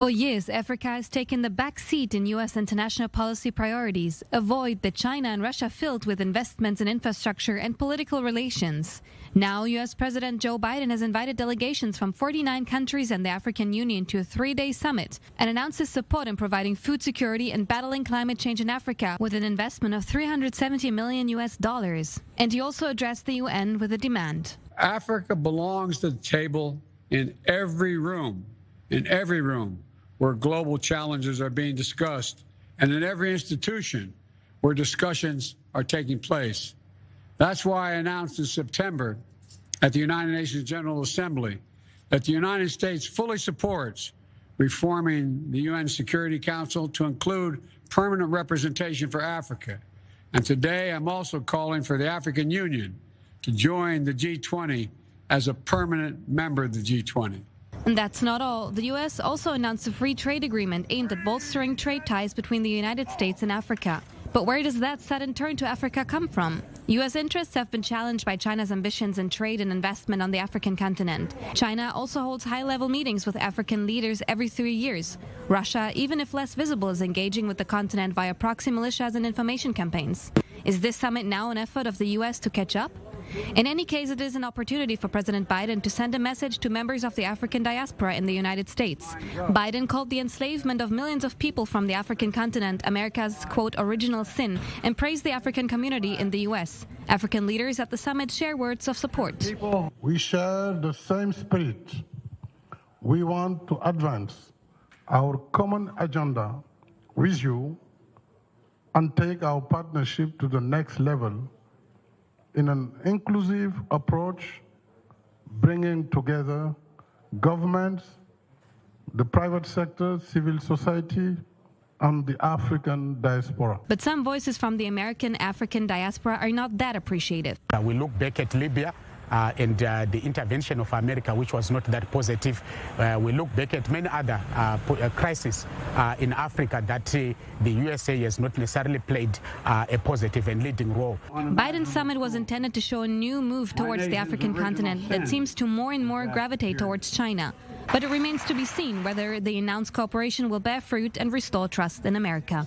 For years, Africa has taken the back seat in U.S. international policy priorities, a void that China and Russia filled with investments in infrastructure and political relations. Now, U.S. President Joe Biden has invited delegations from 49 countries and the African Union to a 3-day summit and announced his support in providing food security and battling climate change in Africa with an investment of $370 million US. And he also addressed the UN with a demand. Africa belongs to the table in every room where global challenges are being discussed, and in every institution where discussions are taking place. That's why I announced in September at the United Nations General Assembly that the United States fully supports reforming the UN Security Council to include permanent representation for Africa. And today I'm also calling for the African Union to join the G20 as a permanent member of the G20. And that's not all. The U.S. also announced a free trade agreement aimed at bolstering trade ties between the United States and Africa. But where does that sudden turn to Africa come from? U.S. interests have been challenged by China's ambitions in trade and investment on the African continent. China also holds high-level meetings with African leaders every 3 years. Russia, even if less visible, is engaging with the continent via proxy militias and information campaigns. Is this summit now an effort of the U.S. to catch up? In any case, it is an opportunity for President Biden to send a message to members of the African diaspora in the United States. Biden called the enslavement of millions of people from the African continent America's, quote, original sin, and praised the African community in the U.S. African leaders at the summit share words of support. We share the same spirit. We want to advance our common agenda with you and take our partnership to the next level in an inclusive approach, bringing together governments, the private sector, civil society, and the African diaspora. But some voices from the American African diaspora are not that appreciative. We look back at Libya and the intervention of America, which was not that positive. We look back at many other crises in Africa that the USA has not necessarily played a positive and leading role. Biden's summit was intended to show a new move towards the African continent that seems to more and more gravitate towards China. But it remains to be seen whether the announced cooperation will bear fruit and restore trust in America.